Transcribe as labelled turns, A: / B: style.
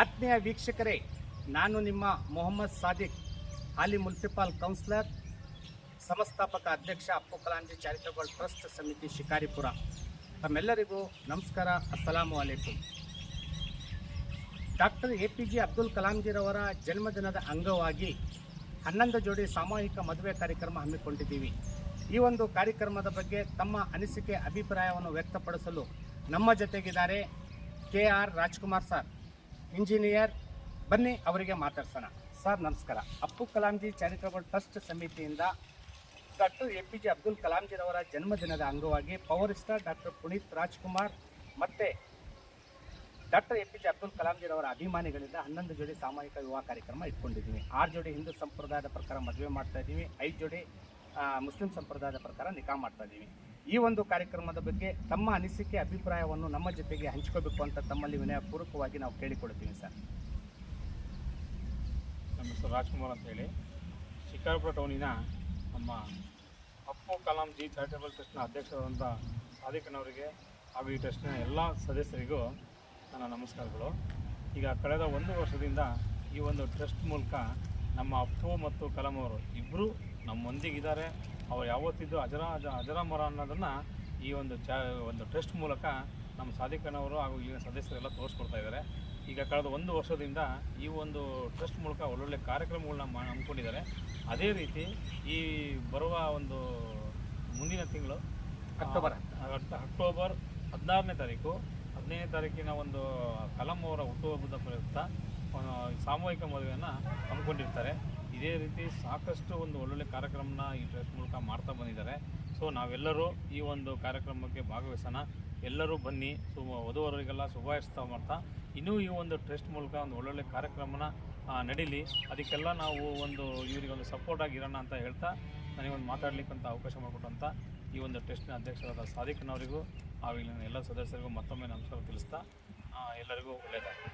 A: ಆತ್ಮೀಯ ವೀಕ್ಷಕರೇ, ನಾನು ನಿಮ್ಮ ಮೊಹಮ್ಮದ್ ಸಾದಿಕ್, ಹಾಲಿ ಮುನ್ಸಿಪಲ್ ಕೌನ್ಸಿಲರ್, ಸಂಸ್ಥಾಪಕ ಅಧ್ಯಕ್ಷ ಅಪ್ಪು ಕಲಾಂಜಿ ಚಾರಿಟಬಲ್ ಟ್ರಸ್ಟ್ ಸಮಿತಿ ಶಿಕಾರಿಪುರ. ತಮ್ಮೆಲ್ಲರಿಗೂ ನಮಸ್ಕಾರ, ಅಸ್ಸಲಾಮು ಅಲೈಕುಂ. ಡಾಕ್ಟರ್ APJ ಅಬ್ದುಲ್ ಕಲಾಂಜಿರವರ ಜನ್ಮದಿನದ ಅಂಗವಾಗಿ 11 ಜೋಡಿ ಸಾಮೂಹಿಕ ಮದುವೆ ಕಾರ್ಯಕ್ರಮ ಹಮ್ಮಿಕೊಂಡಿದ್ದೀವಿ. ಈ ಒಂದು ಕಾರ್ಯಕ್ರಮದ ಬಗ್ಗೆ ತಮ್ಮ ಅನಿಸಿಕೆ ಅಭಿಪ್ರಾಯವನ್ನು ವ್ಯಕ್ತಪಡಿಸಲು ನಮ್ಮ ಜೊತೆಗಿದ್ದಾರೆ KR ರಾಜ್ಕುಮಾರ್ ಸರ್, ಇಂಜಿನಿಯರ್. ಬನ್ನಿ ಅವರಿಗೆ ಮಾತಾಡ್ಸೋಣ. ಸರ್ ನಮಸ್ಕಾರ. ಅಪ್ಪು ಕಲಾಂಜಿ ಚಾರಿಟಬಲ್ ಟ್ರಸ್ಟ್ ಸಮಿತಿಯಿಂದ ಡಾಕ್ಟರ್ APJ ಅಬ್ದುಲ್ ಕಲಾಂಜಿರವರ ಜನ್ಮದಿನದ ಅಂಗವಾಗಿ power star doctor Puneeth Rajkumar ಮತ್ತು ಡಾಕ್ಟರ್ APJ ಅಬ್ದುಲ್ ಕಲಾಂಜಿರವರ ಅಭಿಮಾನಿಗಳಿಂದ 11 ಜೋಡಿ ಸಾಮೂಹಿಕ ವಿವಾಹ ಕಾರ್ಯಕ್ರಮ ಇಟ್ಕೊಂಡಿದ್ದೀವಿ. 6 ಜೋಡಿ ಹಿಂದೂ ಸಂಪ್ರದಾಯದ ಪ್ರಕಾರ ಮದುವೆ ಮಾಡ್ತಾ ಇದ್ದೀವಿ, 5 ಜೋಡಿ ಮುಸ್ಲಿಂ ಸಂಪ್ರದಾಯದ ಪ್ರಕಾರ ನಿಕಾ ಮಾಡ್ತಾ ಇದ್ದೀವಿ. ಈ ಒಂದು ಕಾರ್ಯಕ್ರಮದ ಬಗ್ಗೆ ತಮ್ಮ ಅನಿಸಿಕೆ ಅಭಿಪ್ರಾಯವನ್ನು ನಮ್ಮ ಜೊತೆಗೆ ಹಂಚ್ಕೋಬೇಕು ಅಂತ ತಮ್ಮಲ್ಲಿ ವಿನಯಪೂರ್ವಕವಾಗಿ ನಾವು ಕೇಳಿಕೊಳ್ತೀವಿ ಸರ್.
B: ನಮ್ಮ ಹೆಸರು ರಾಜ್ಕುಮಾರ್ ಅಂತ ಹೇಳಿ, ಶಿಕಾರಿಪುರ ಟೌನಿನ ನಮ್ಮ ಅಪ್ಪು ಕಲಾಂಜಿ ಚಾರಿಟಬಲ್ ಟ್ರಸ್ಟ್ನ ಅಧ್ಯಕ್ಷರಾದಂಥ ಸಾದಿಕನವರಿಗೆ ಹಾಗೂ ಈ ಟ್ರಸ್ಟ್ನ ಎಲ್ಲ ಸದಸ್ಯರಿಗೂ ನನ್ನ ನಮಸ್ಕಾರಗಳು. ಈಗ ಕಳೆದ 1 ವರ್ಷದಿಂದ ಈ ಒಂದು ಟ್ರಸ್ಟ್ ಮೂಲಕ ನಮ್ಮ ಅಪ್ಪು ಮತ್ತು ಕಲಾಂ ಅವರು ಇಬ್ಬರು ನಮ್ಮೊಂದಿಗಿದ್ದಾರೆ. ಅವರು ಯಾವತ್ತಿದ್ದು ಅಜರಾಮರ ಅನ್ನೋದನ್ನು ಈ ಒಂದು ಟ್ರಸ್ಟ್ ಮೂಲಕ ನಮ್ಮ ಸಾದಿಕನವರು ಹಾಗೂ ಇಲ್ಲಿನ ಸದಸ್ಯರೆಲ್ಲ ತೋರಿಸ್ಕೊಡ್ತಾ ಇದ್ದಾರೆ. ಈಗ ಕಳೆದ 1 ವರ್ಷದಿಂದ ಈ ಒಂದು ಟ್ರಸ್ಟ್ ಮೂಲಕ ಒಳ್ಳೊಳ್ಳೆ ಕಾರ್ಯಕ್ರಮಗಳನ್ನ ಹಮ್ಮಿಕೊಂಡಿದ್ದಾರೆ. ಅದೇ ರೀತಿ ಈ ಬರುವ ಒಂದು ಮುಂದಿನ ತಿಂಗಳು ಅಕ್ಟೋಬರ್ 16ನೇ ತಾರೀಕು 15ನೇ ತಾರೀಕಿನ ಒಂದು ಕಲಾಂ ಅವರ ಹುಟ್ಟುಹಬ್ಬದ ಪ್ರಯುಕ್ತ ಸಾಮೂಹಿಕ ಮದುವೆಯನ್ನು ಹಮ್ಮಿಕೊಂಡಿರ್ತಾರೆ. ಇದೇ ರೀತಿ ಸಾಕಷ್ಟು ಒಂದು ಒಳ್ಳೊಳ್ಳೆ ಕಾರ್ಯಕ್ರಮನ ಈ ಟ್ರಸ್ಟ್ ಮೂಲಕ ಮಾಡ್ತಾ ಬಂದಿದ್ದಾರೆ. ಸೊ ನಾವೆಲ್ಲರೂ ಈ ಒಂದು ಕಾರ್ಯಕ್ರಮಕ್ಕೆ ಭಾಗವಹಿಸೋಣ, ಎಲ್ಲರೂ ಬನ್ನಿ, ವಧುವರರಿಗೆಲ್ಲ ಶುಭಾಶಯ ಮಾಡ್ತಾ ಇನ್ನೂ ಈ ಒಂದು ಟ್ರಸ್ಟ್ ಮೂಲಕ ಒಂದು ಒಳ್ಳೊಳ್ಳೆ ಕಾರ್ಯಕ್ರಮನ ನಡೀಲಿ, ಅದಕ್ಕೆಲ್ಲ ನಾವು ಇವರಿಗೊಂದು ಸಪೋರ್ಟ್ ಆಗಿರೋಣ ಅಂತ ಹೇಳ್ತಾ ನನಗೊಂದು ಮಾತಾಡಲಿಕ್ಕಂತ ಅವಕಾಶ ಮಾಡಿಕೊಟ್ಟಂಥ ಈ ಒಂದು ಟ್ರಸ್ಟ್ನ ಅಧ್ಯಕ್ಷರಾದ ಸಾದಿಕನವರಿಗೂ ಹಾಗೂ ಇಲ್ಲಿನ ಎಲ್ಲ ಸದಸ್ಯರಿಗೂ ಮತ್ತೊಮ್ಮೆ ನಮಸ್ಕಾರ ತಿಳಿಸ್ತಾ ಎಲ್ಲರಿಗೂ ಒಳ್ಳೆಯದಾಗಲಿ.